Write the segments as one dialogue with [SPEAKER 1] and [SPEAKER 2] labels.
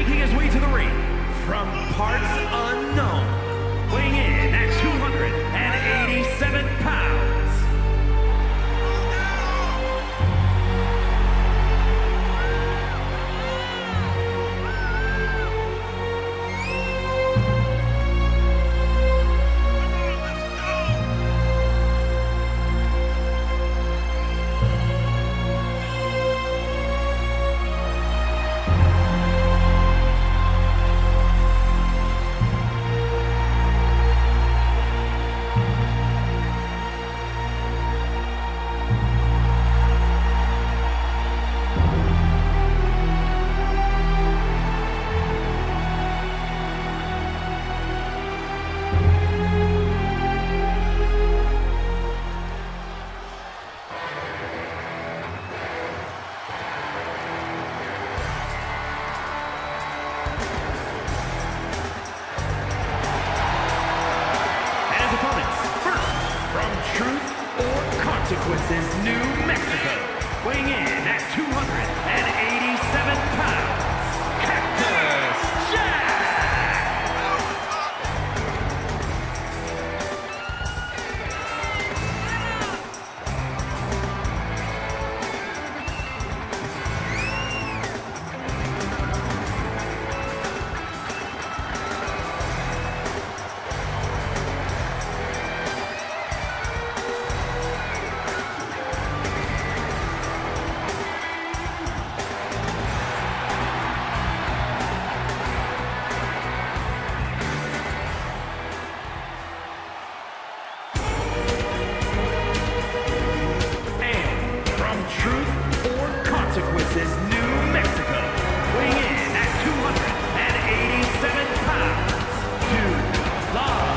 [SPEAKER 1] Making his way to the ring from parts unknown, weighing in at 287 pounds. Consequences, New Mexico, weighing in at 287 pounds, Cactus Jack! Truth or Consequences, New Mexico, weighing in at 287 pounds, Dude Love.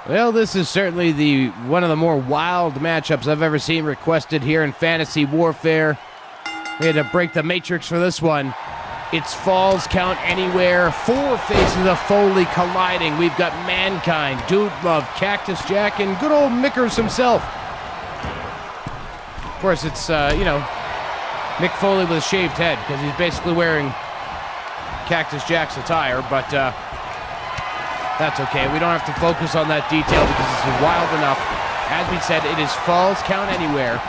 [SPEAKER 2] Well, this is certainly one of the more wild matchups I've ever seen requested here in Fantasy Warfare. We had to break the matrix for this one. It's Falls Count Anywhere. 4 faces of Foley colliding. We've got Mankind, Dude Love, Cactus Jack, and good old Mickers himself. Of course, it's, Mick Foley with a shaved head, because he's basically wearing Cactus Jack's attire, but that's okay. We don't have to focus on that detail because this is wild enough. As we said, it is Falls Count Anywhere.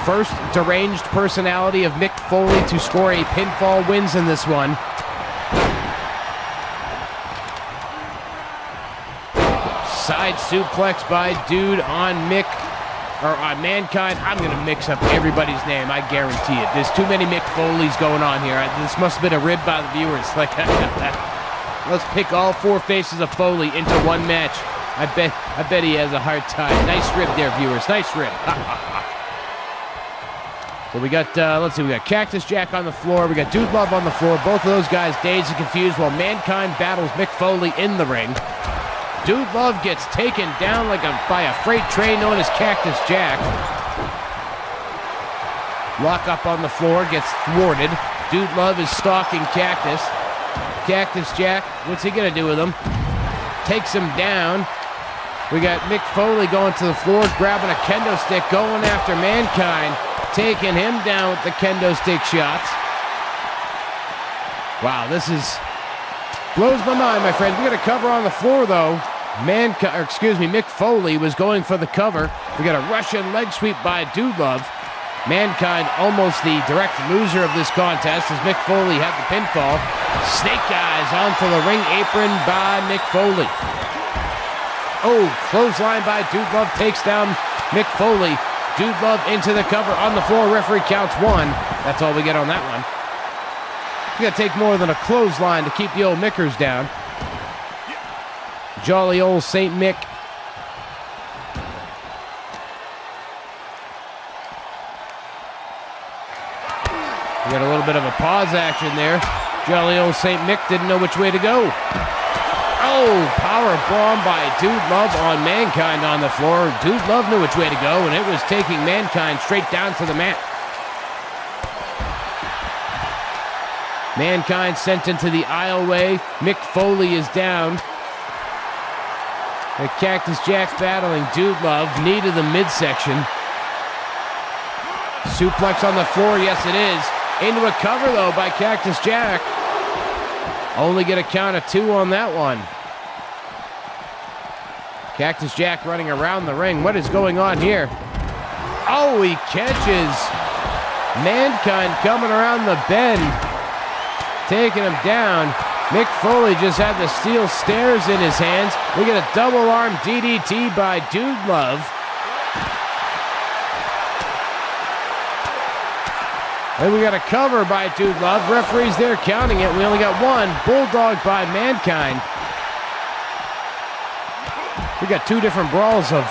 [SPEAKER 2] First deranged personality of Mick Foley to score a pinfall wins in this one. Side suplex by Dude on Mick, or on Mankind. I'm going to mix up everybody's name, I guarantee it. There's too many Mick Foleys going on here. This must have been a rib by the viewers. Let's pick all 4 faces of Foley into one match. I bet he has a hard time. Nice rib there, viewers. Nice rib. So we got, let's see, we got Cactus Jack on the floor. We got Dude Love on the floor. Both of those guys dazed and confused while Mankind battles Mick Foley in the ring. Dude Love gets taken down by a freight train known as Cactus Jack. Lock up on the floor, gets thwarted. Dude Love is stalking Cactus. Cactus Jack, what's he gonna do with him? Takes him down. We got Mick Foley going to the floor, grabbing a kendo stick, going after Mankind, taking him down with the kendo stick shots. Wow, this blows my mind, my friends. We got a cover on the floor, though. Mick Foley was going for the cover. We got a Russian leg sweep by Dude Love. Mankind almost the direct loser of this contest as Mick Foley had the pinfall. Snake eyes onto the ring apron by Mick Foley. Oh, clothesline by Dude Love takes down Mick Foley. Dude Love into the cover on the floor. Referee counts 1. That's all we get on that one. You gotta take more than a clothesline to keep the old Mickers down. Jolly old St. Mick. We got a little bit of a pause action there. Jolly old St. Mick didn't know which way to go. Oh, power bomb by Dude Love on Mankind on the floor. Dude Love knew which way to go, and it was taking Mankind straight down to the mat. Mankind sent into the aisleway. Mick Foley is down. The Cactus Jack's battling Dude Love. Knee to the midsection. Suplex on the floor, yes it is. Into a cover, though, by Cactus Jack. Only get a count of 2 on that one. Cactus Jack running around the ring. What is going on here? Oh, he catches Mankind coming around the bend, taking him down. Mick Foley just had the steel stairs in his hands. We get a double arm DDT by Dude Love. And we got a cover by Dude Love. Referee's there counting it. We only got 1. Bulldog by Mankind. We got 2 different brawls of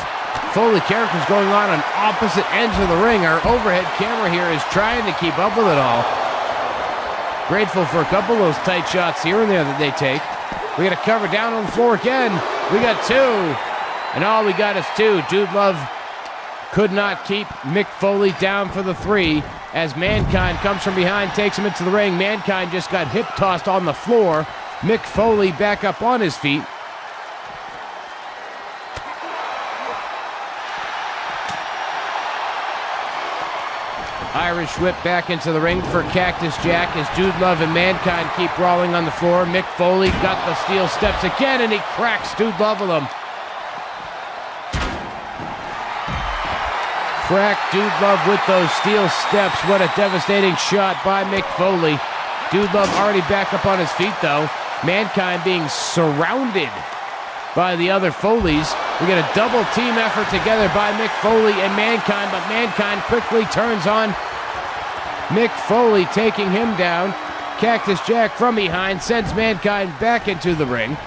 [SPEAKER 2] Foley characters going on opposite ends of the ring. Our overhead camera here is trying to keep up with it all. Grateful for a couple of those tight shots here and there that they take. We got a cover down on the floor again. We got 2. And all we got is 2. Dude Love could not keep Mick Foley down for the 3. As Mankind comes from behind, takes him into the ring. Mankind just got hip-tossed on the floor. Mick Foley back up on his feet. Irish whip back into the ring for Cactus Jack as Dude Love and Mankind keep brawling on the floor. Mick Foley got the steel steps again, and he cracks Dude Love with them. Crack Dude Love with those steel steps. What a devastating shot by Mick Foley. Dude Love already back up on his feet, though. Mankind being surrounded by the other Foleys. We get a double team effort together by Mick Foley and Mankind, but Mankind quickly turns on Mick Foley, taking him down. Cactus Jack from behind sends Mankind back into the ring.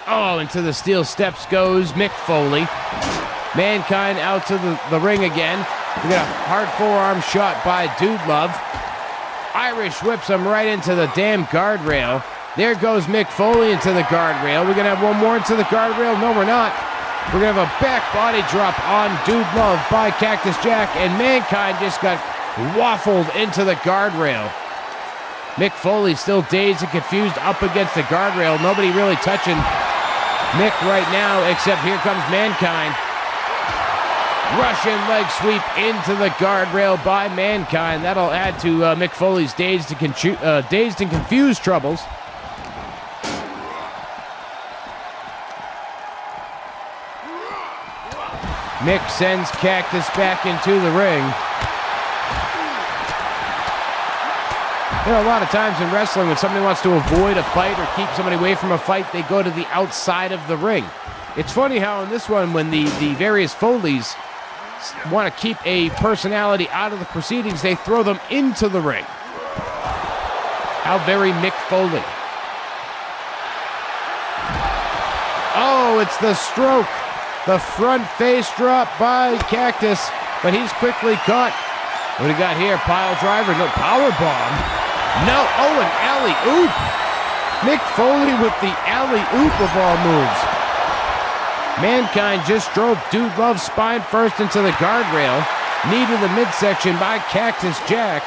[SPEAKER 2] Oh, into the steel steps goes Mick Foley. Mankind out to the ring again. We got a hard forearm shot by Dude Love. Irish whips him right into the damn guardrail. There goes Mick Foley into the guardrail. We're going to have one more into the guardrail. No, we're not. We're going to have a back body drop on Dude Love by Cactus Jack, and Mankind just got waffled into the guardrail. Mick Foley still dazed and confused up against the guardrail. Nobody really touching Mick right now, except here comes Mankind. Russian leg sweep into the guardrail by Mankind. That'll add to Mick Foley's dazed and confused troubles. Mick sends Cactus back into the ring. You know, a lot of times in wrestling, when somebody wants to avoid a fight or keep somebody away from a fight, they go to the outside of the ring. It's funny how in this one, when the various Foleys want to keep a personality out of the proceedings, they throw them into the ring. How very Mick Foley. Oh, it's the stroke. The front face drop by Cactus, but he's quickly caught. What do we got here? Pile driver, no, power bomb. No, oh, an alley-oop. Mick Foley with the alley-oop of all moves. Mankind just drove Dude Love spine first into the guardrail. Knee to the midsection by Cactus Jack.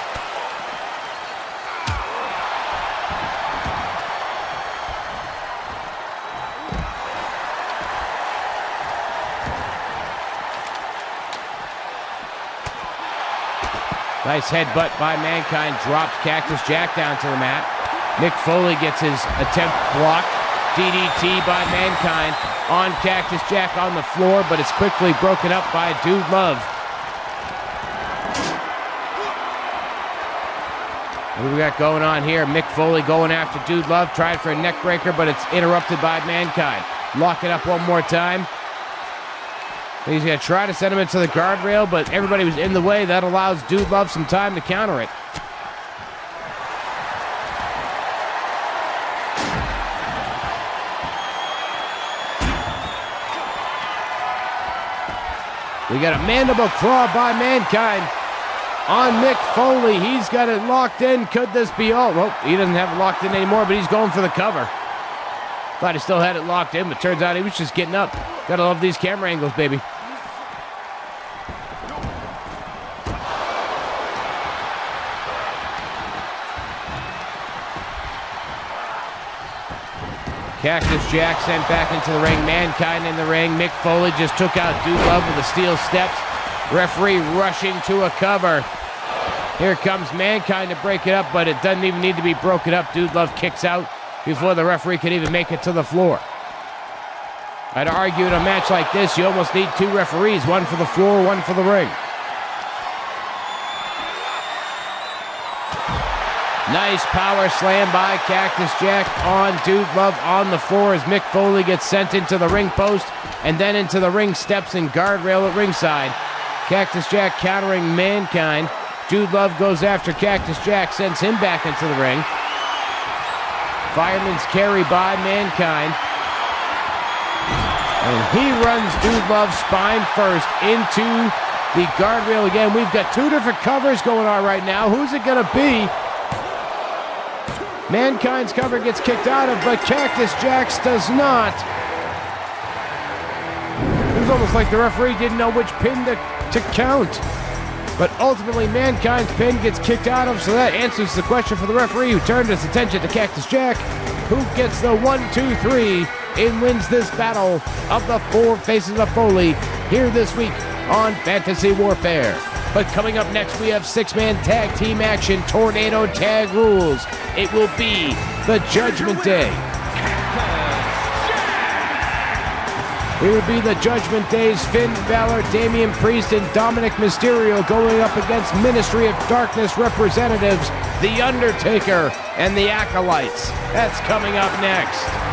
[SPEAKER 2] Nice headbutt by Mankind, drops Cactus Jack down to the mat. Mick Foley gets his attempt blocked. DDT by Mankind on Cactus Jack on the floor, but it's quickly broken up by Dude Love. What do we got going on here? Mick Foley going after Dude Love, tried for a neck breaker, but it's interrupted by Mankind. Lock it up one more time. He's going to try to send him into the guardrail, but everybody was in the way. That allows Dude Love some time to counter it. We got a mandible claw by Mankind on Mick Foley. He's got it locked in. Could this be all? Well, he doesn't have it locked in anymore, but he's going for the cover. Thought he still had it locked in, but turns out he was just getting up. Gotta love these camera angles, baby. Cactus Jack sent back into the ring. Mankind in the ring. Mick Foley just took out Dude Love with the steel steps. Referee rushing to a cover. Here comes Mankind to break it up, but it doesn't even need to be broken up. Dude Love kicks out before the referee could even make it to the floor. I'd argue in a match like this, you almost need two referees, one for the floor, one for the ring. Nice power slam by Cactus Jack on Dude Love on the floor as Mick Foley gets sent into the ring post and then into the ring steps and guardrail at ringside. Cactus Jack countering Mankind. Dude Love goes after Cactus Jack, sends him back into the ring. Fireman's carry by Mankind. And he runs Dude Love spine first into the guardrail again. We've got two different covers going on right now. Who's it going to be? Mankind's cover gets kicked out of, but Cactus Jack's does not. It was almost like the referee didn't know which pin to count. But ultimately, Mankind's pin gets kicked out of, so that answers the question for the referee, who turned his attention to Cactus Jack, who gets the 1-2-3 and wins this battle of the four faces of Foley here this week on Fantasy Warfare. But coming up next, we have six-man tag team action, tornado tag rules. It will be the Judgment Day. It will be the Judgment Days. Finn Balor, Damian Priest, and Dominic Mysterio going up against Ministry of Darkness representatives, The Undertaker and the Acolytes. That's coming up next.